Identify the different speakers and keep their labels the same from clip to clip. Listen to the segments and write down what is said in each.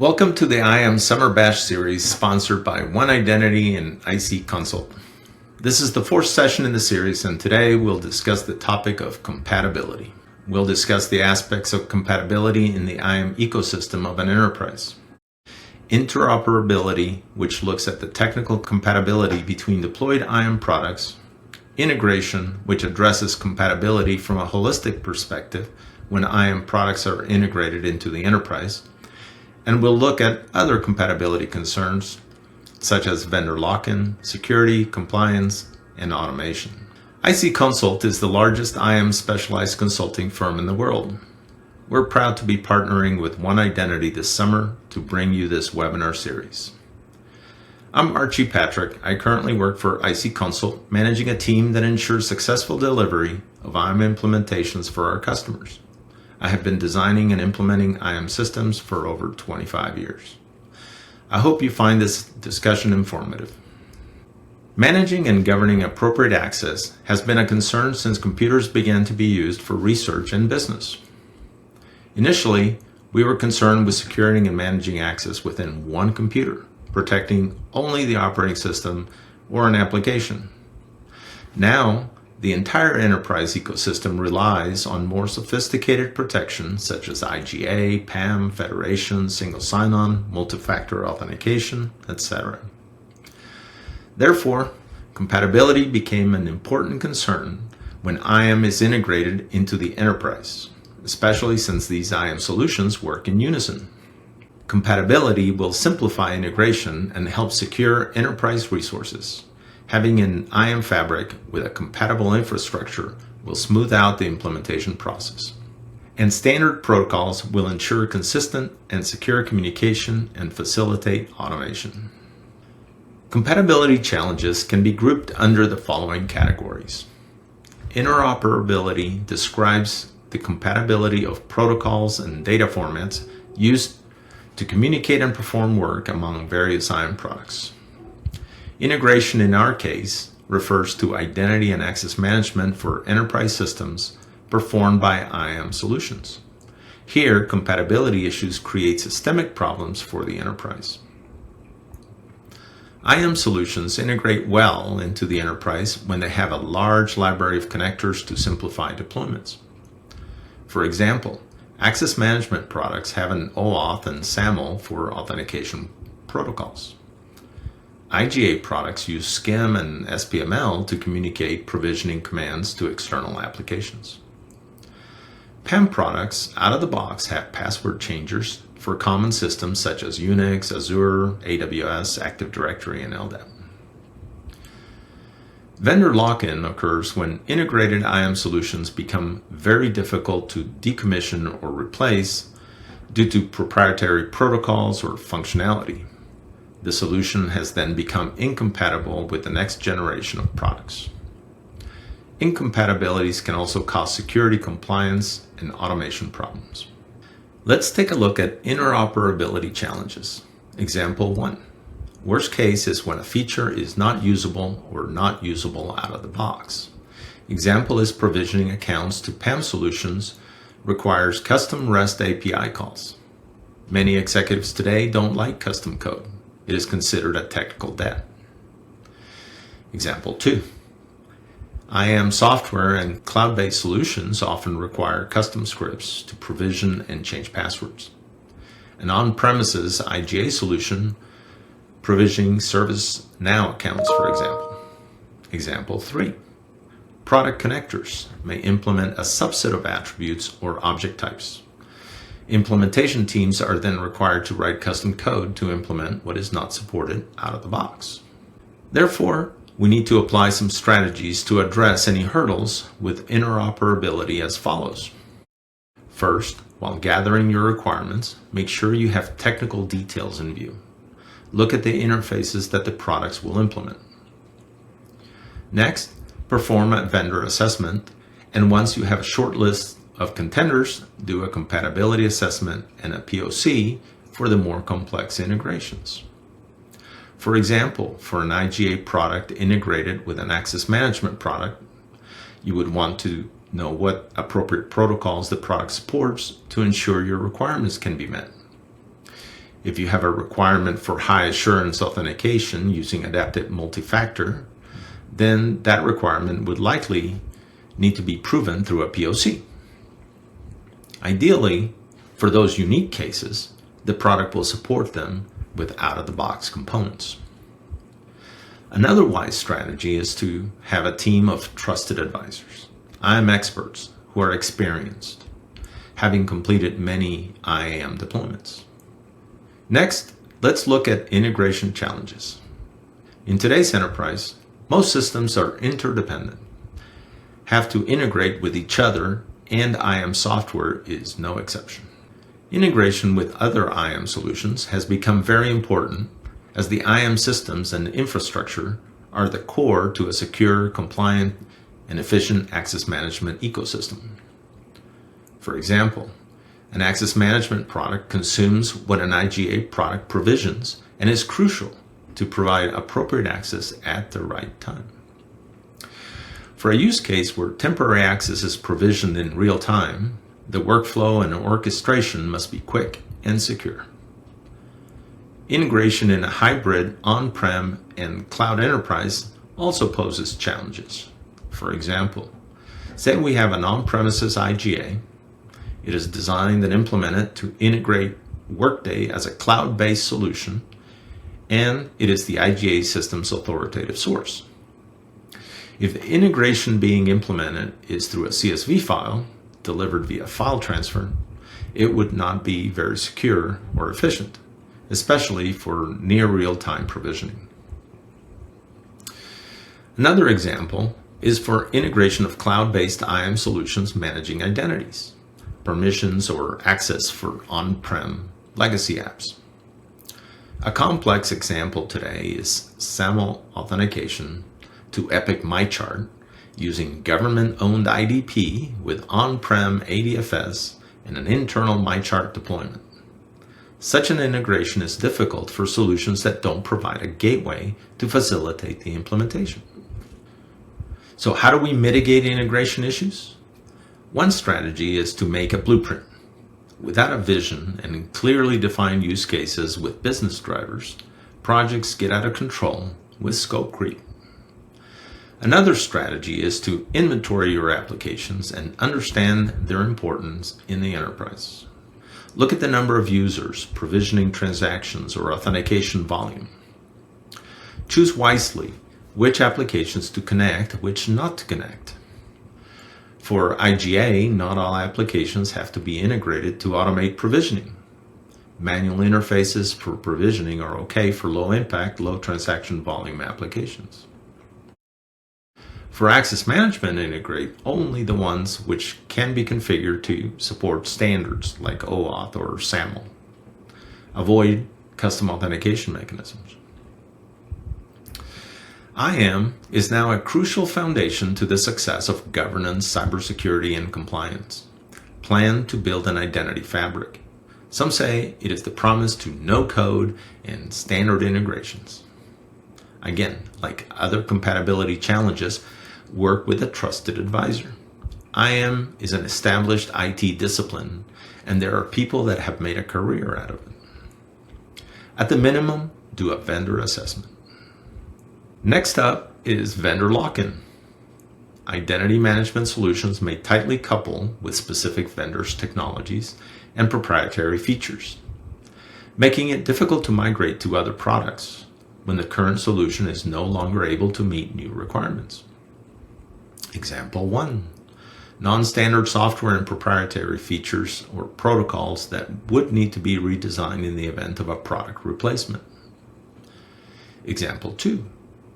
Speaker 1: Welcome to the IAM Summer Bash series sponsored by One Identity and IC Consult. This is the fourth session in the series, and today we'll discuss the topic of compatibility. We'll discuss the aspects of compatibility in the IAM ecosystem of an enterprise. Interoperability, which looks at the technical compatibility between deployed IAM products. Integration, which addresses compatibility from a holistic perspective when IAM products are integrated into the enterprise. And we'll look at other compatibility concerns, such as vendor lock-in, security, compliance, and automation. IC Consult is the largest IAM specialized consulting firm in the world. We're proud to be partnering with One Identity this summer to bring you this webinar series. I'm Archie Patrick. I currently work for IC Consult, managing a team that ensures successful delivery of IAM implementations for our customers. I have been designing and implementing IAM systems for over 25 years. I hope you find this discussion informative. Managing and governing appropriate access has been a concern since computers began to be used for research and business. Initially, we were concerned with securing and managing access within one computer, protecting only the operating system or an application. Now, the entire enterprise ecosystem relies on more sophisticated protection such as IGA, PAM, federation, single sign-on, multi-factor authentication, etc. Therefore, compatibility became an important concern when IAM is integrated into the enterprise, especially since these IAM solutions work in unison. Compatibility will simplify integration and help secure enterprise resources. Having an IAM fabric with a compatible infrastructure will smooth out the implementation process. And standard protocols will ensure consistent and secure communication and facilitate automation. Compatibility challenges can be grouped under the following categories. Interoperability describes the compatibility of protocols and data formats used to communicate and perform work among various IAM products. Integration in our case refers to identity and access management for enterprise systems performed by IAM solutions. Here, compatibility issues create systemic problems for the enterprise. IAM solutions integrate well into the enterprise when they have a large library of connectors to simplify deployments. For example, access management products have an OAuth and SAML for authentication protocols. IGA products use SCIM and SPML to communicate provisioning commands to external applications. PAM products out of the box have password changers for common systems such as Unix, Azure, AWS, Active Directory, and LDAP. Vendor lock-in occurs when integrated IAM solutions become very difficult to decommission or replace due to proprietary protocols or functionality. The solution has then become incompatible with the next generation of products. Incompatibilities can also cause security, compliance, and automation problems. Let's take a look at interoperability challenges. Example 1. Worst case is when a feature is not usable or not usable out of the box. Example is provisioning accounts to PAM solutions requires custom REST API calls. Many executives today don't like custom code. It is considered a technical debt. Example 2. IAM software and cloud-based solutions often require custom scripts to provision and change passwords. An on-premises IGA solution provisioning ServiceNow accounts, for example. Example 3. Product connectors may implement a subset of attributes or object types. Implementation teams are then required to write custom code to implement what is not supported out of the box. Therefore, we need to apply some strategies to address any hurdles with interoperability as follows. First, while gathering your requirements, make sure you have technical details in view. Look at the interfaces that the products will implement. Next, perform a vendor assessment, and once you have a short list of contenders, do a compatibility assessment and a POC for the more complex integrations. For example, for an IGA product integrated with an access management product, you would want to know what appropriate protocols the product supports to ensure your requirements can be met. If you have a requirement for high assurance authentication using adaptive multi-factor, then that requirement would likely need to be proven through a POC. Ideally, for those unique cases, the product will support them with out-of-the-box components. Another wise strategy is to have a team of trusted advisors, IAM experts who are experienced, having completed many IAM deployments. Next, let's look at integration challenges. In today's enterprise, most systems are interdependent, have to integrate with each other, and IAM software is no exception. Integration with other IAM solutions has become very important as the IAM systems and infrastructure are the core to a secure, compliant, and efficient access management ecosystem. For example, an access management product consumes what an IGA product provisions and is crucial to provide appropriate access at the right time. For a use case where temporary access is provisioned in real time, the workflow and orchestration must be quick and secure. Integration in a hybrid on-prem and cloud enterprise also poses challenges. For example, say we have an on-premises IGA. It is designed and implemented to integrate Workday as a cloud-based solution, and it is the IGA system's authoritative source. If the integration being implemented is through a CSV file delivered via file transfer, it would not be very secure or efficient, especially for near real-time provisioning. Another example is for integration of cloud-based IAM solutions managing identities, permissions, or access for on-prem legacy apps. A complex example today is SAML authentication to Epic MyChart using government-owned IDP with on-prem ADFS and an internal MyChart deployment. Such an integration is difficult for solutions that don't provide a gateway to facilitate the implementation. So how do we mitigate integration issues? One strategy is to make a blueprint. Without a vision and clearly defined use cases with business drivers, projects get out of control with scope creep. Another strategy is to inventory your applications and understand their importance in the enterprise. Look at the number of users, provisioning transactions, or authentication volume. Choose wisely which applications to connect, which not to connect. For IGA, not all applications have to be integrated to automate provisioning. Manual interfaces for provisioning are okay for low-impact, low-transaction volume applications. For access management, integrate only the ones which can be configured to support standards like OAuth or SAML. Avoid custom authentication mechanisms. IAM is now a crucial foundation to the success of governance, cybersecurity, and compliance. Plan to build an identity fabric. Some say it is the promise to no code and standard integrations. Again, like other compatibility challenges, work with a trusted advisor. IAM is an established IT discipline, and there are people that have made a career out of it. At the minimum, do a vendor assessment. Next up is vendor lock-in. Identity management solutions may tightly couple with specific vendors' technologies and proprietary features, making it difficult to migrate to other products when the current solution is no longer able to meet new requirements. Example 1. Non-standard software and proprietary features or protocols that would need to be redesigned in the event of a product replacement. Example 2.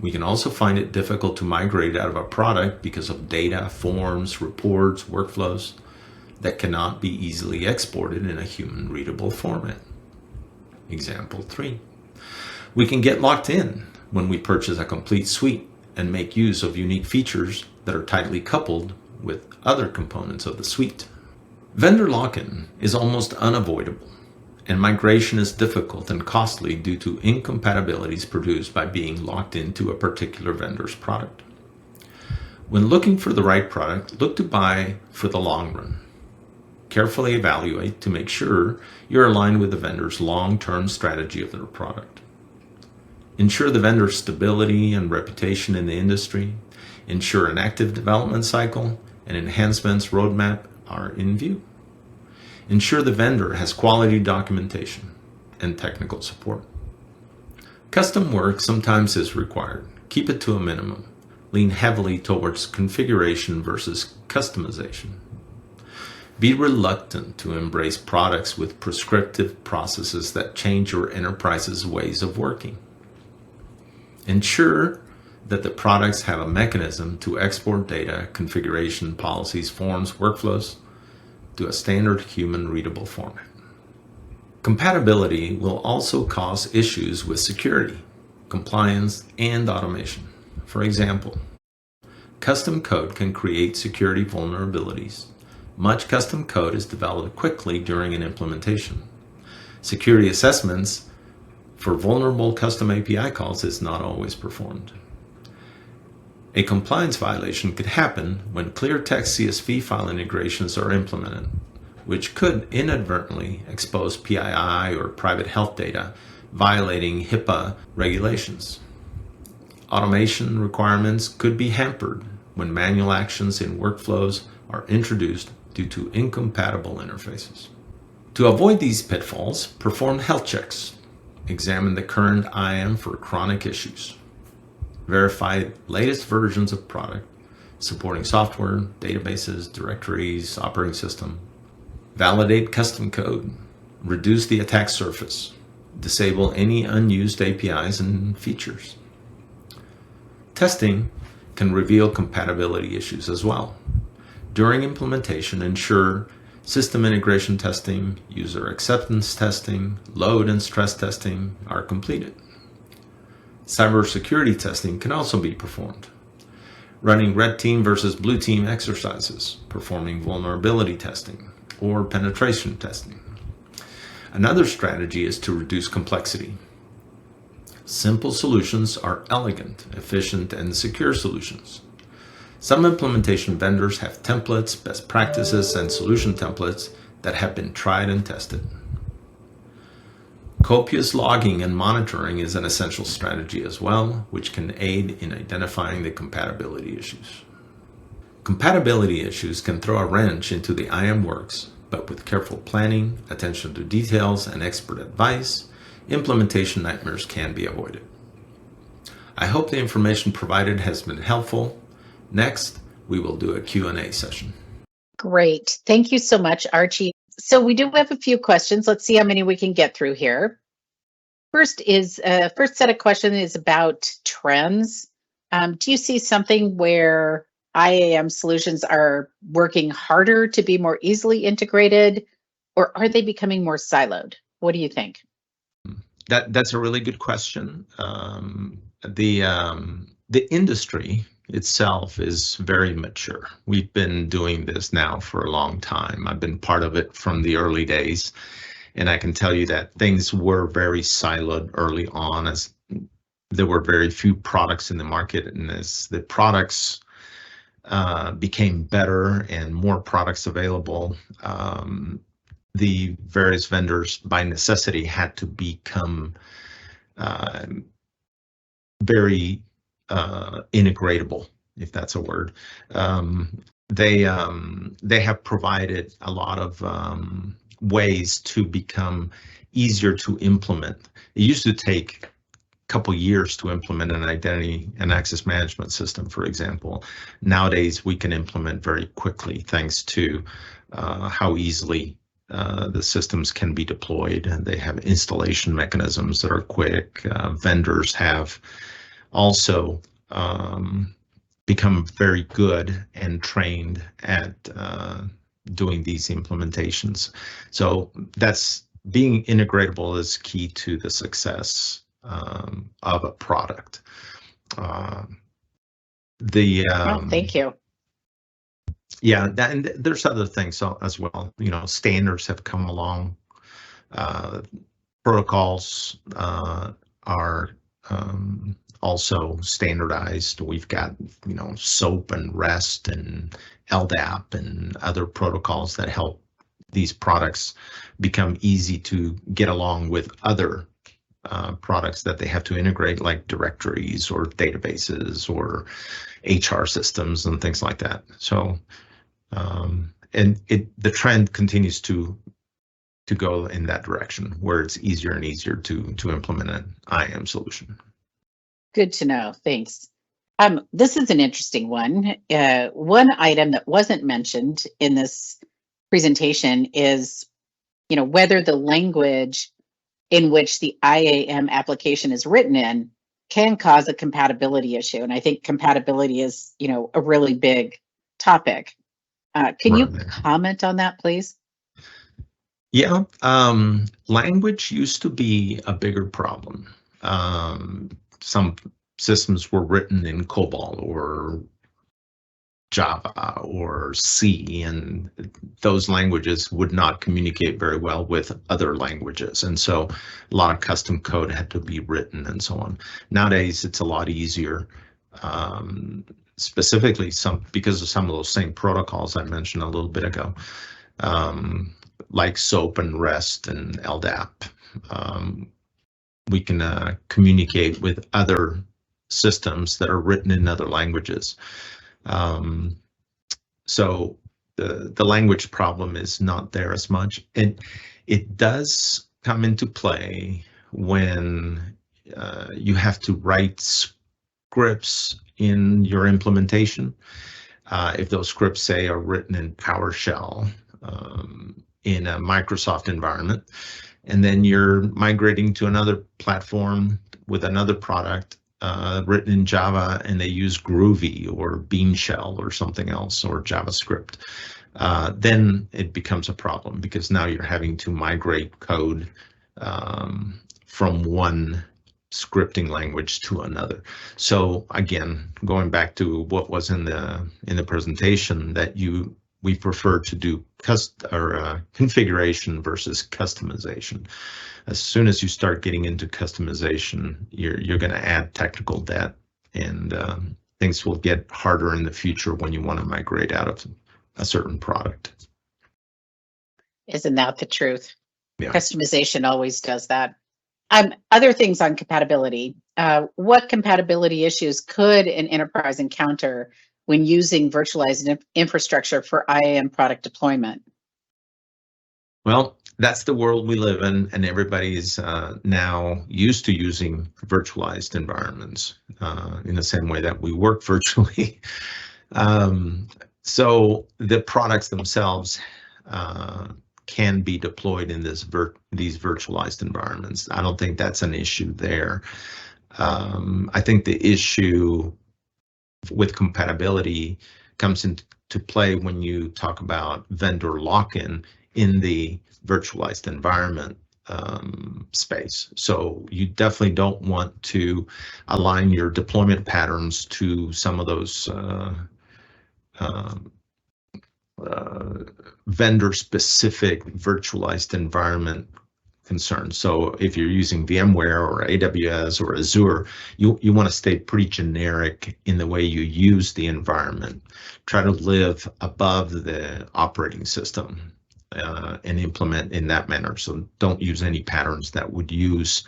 Speaker 1: We can also find it difficult to migrate out of a product because of data, forms, reports, workflows that cannot be easily exported in a human-readable format. Example 3. We can get locked in when we purchase a complete suite and make use of unique features that are tightly coupled with other components of the suite. Vendor lock-in is almost unavoidable, and migration is difficult and costly due to incompatibilities produced by being locked into a particular vendor's product. When looking for the right product, look to buy for the long run. carefully evaluate to make sure you're aligned with the vendor's long-term strategy of their product. Ensure the vendor's stability and reputation in the industry. Ensure an active development cycle and enhancements roadmap are in view. Ensure the vendor has quality documentation and technical support. Custom work sometimes is required. Keep it to a minimum. Lean heavily towards configuration versus customization. Be reluctant to embrace products with prescriptive processes that change your enterprise's ways of working. Ensure that the products have a mechanism to export data, configuration, policies, forms, workflows to a standard human readable format. Compatibility will also cause issues with security, compliance, and automation. For example, custom code can create security vulnerabilities. Much custom code is developed quickly during an implementation. Security assessments for vulnerable custom API calls is not always performed. A compliance violation could happen when clear text CSV file integrations are implemented, which could inadvertently expose PII or private health data, violating HIPAA regulations. Automation requirements could be hampered when manual actions in workflows are introduced due to incompatible interfaces. To avoid these pitfalls, perform health checks. Examine the current IAM for chronic issues. Verify latest versions of product, supporting software, databases, directories, operating system. Validate custom code. Reduce the attack surface. Disable any unused APIs and features. Testing can reveal compatibility issues as well. During implementation, ensure system integration testing, user acceptance testing, load and stress testing are completed. Cybersecurity testing can also be performed. Running red team versus blue team exercises, performing vulnerability testing, or penetration testing. Another strategy is to reduce complexity. Simple solutions are elegant, efficient, and secure solutions. Some implementation vendors have templates, best practices, and solution templates that have been tried and tested. Copious logging and monitoring is an essential strategy as well, which can aid in identifying the compatibility issues. Compatibility issues can throw a wrench into the IAM works, but with careful planning, attention to details, and expert advice, implementation nightmares can be avoided. I hope the information provided has been helpful. Next, we will do a Q&A session.
Speaker 2: Great. Thank you so much, Archie. So we do have a few questions. Let's see how many we can get through here. First set of questions is about trends. Do you see something where IAM solutions are working harder to be more easily integrated, or are they becoming more siloed? What do you think?
Speaker 1: That's a really good question. The industry itself is very mature. We've been doing this now for a long time. I've been part of it from the early days, and I can tell you that things were very siloed early on, as there were very few products in the market, and as the products became better and more products available, the various vendors by necessity had to become very integratable, if that's a word. They have provided a lot of ways to become easier to implement. It used to take a couple years to implement an identity and access management system, for example. Nowadays, we can implement very quickly thanks to how easily the systems can be deployed, and they have installation mechanisms that are quick. Vendors have also become very good and trained at doing these implementations. So that's being integratable is key to the success of a product.
Speaker 2: Thank you.
Speaker 1: Yeah, and there's other things as well. You know, standards have come along. Protocols are also standardized. We've got, you know, SOAP and REST and LDAP and other protocols that help these products become easy to get along with other products that they have to integrate, like directories or databases or HR systems and things like that. So, and the trend continues to go in that direction, where it's easier and easier to implement an IAM solution.
Speaker 2: Good to know. Thanks. This is an interesting one. One item that wasn't mentioned in this presentation is, whether the language in which the IAM application is written in can cause a compatibility issue. And I think compatibility is, a really big topic. Can you comment on that, please?
Speaker 1: Yeah, language used to be a bigger problem. Some systems were written in COBOL or Java or C, and those languages would not communicate very well with other languages. And so a lot of custom code had to be written and so on. Nowadays, it's a lot easier, specifically because of some of those same protocols I mentioned a little bit ago, like SOAP and REST and LDAP. We can communicate with other systems that are written in other languages. So the language problem is not there as much, and it does come into play when you have to write scripts in your implementation. If those scripts, say, are written in PowerShell in a Microsoft environment, and then you're migrating to another platform with another product written in Java, and they use Groovy or Bean Shell or something else, or JavaScript, then it becomes a problem, because now you're having to migrate code from one scripting language to another. So again, going back to what was in the presentation, that we prefer to do configuration versus customization. As soon as you start getting into customization, you're going to add technical debt, and things will get harder in the future when you want to migrate out of a certain product.
Speaker 2: Isn't that the truth?
Speaker 1: Yeah.
Speaker 2: Customization always does that. Other things on compatibility. What compatibility issues could an enterprise encounter when using virtualized infrastructure for IAM product deployment?
Speaker 1: Well, that's the world we live in, and everybody's now used to using virtualized environments in the same way that we work virtually. So the products themselves can be deployed in these virtualized environments. I don't think that's an issue there. I think the issue with compatibility comes into play when you talk about vendor lock-in in the virtualized environment space. So you definitely don't want to align your deployment patterns to some of those vendor-specific virtualized environment concerns. So if you're using VMware or AWS or Azure, you want to stay pretty generic in the way you use the environment. Try to live above the operating system and implement in that manner. So don't use any patterns that would use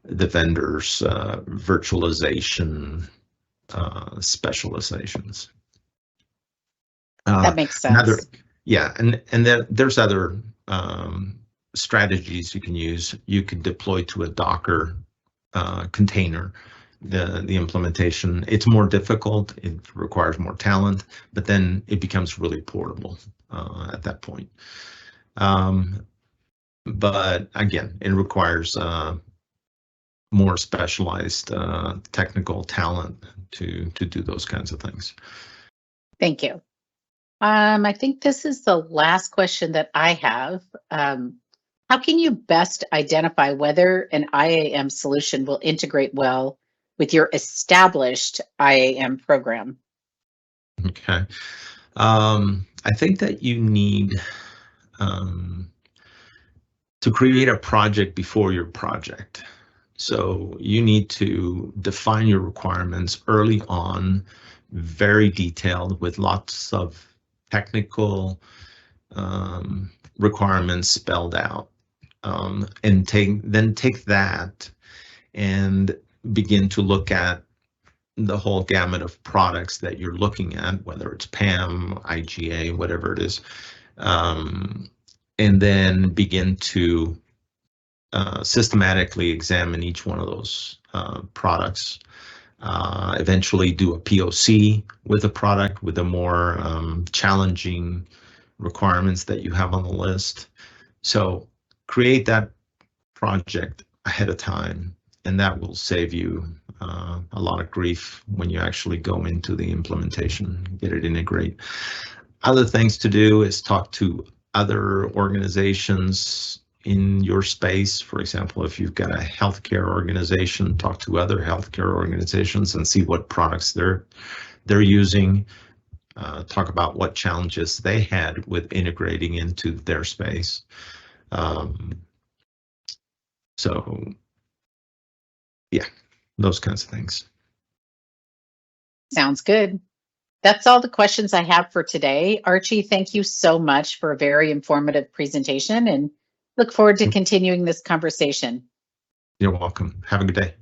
Speaker 1: the vendor's virtualization specializations.
Speaker 2: That makes sense.
Speaker 1: And then there's other strategies you can use. You could deploy to a Docker container the implementation. It's more difficult, it requires more talent, but then it becomes really portable at that point. But again, it requires more specialized technical talent to do those kinds of things.
Speaker 2: Thank you. I think this is the last question that I have. How can you best identify whether an IAM solution will integrate well with your established IAM program?
Speaker 1: Okay. I think that you need to create a project before your project. So you need to define your requirements early on, very detailed, with lots of technical requirements spelled out, and take that and begin to look at the whole gamut of products that you're looking at, whether it's PAM, IGA, whatever it is, and then begin to systematically examine each one of those products. Eventually do a POC with a product with the more challenging requirements that you have on the list. So create that project ahead of time, and that will save you a lot of grief when you actually go into the implementation, get it integrate. Other things to do is talk to other organizations in your space. For example, if you've got a healthcare organization, talk to other healthcare organizations and see what products they're using. Talk about what challenges they had with integrating into their space. So yeah, those kinds of things.
Speaker 2: Sounds good. That's all the questions I have for today. Archie, thank you so much for a very informative presentation, and look forward to continuing this conversation.
Speaker 1: You're welcome. Have a good day.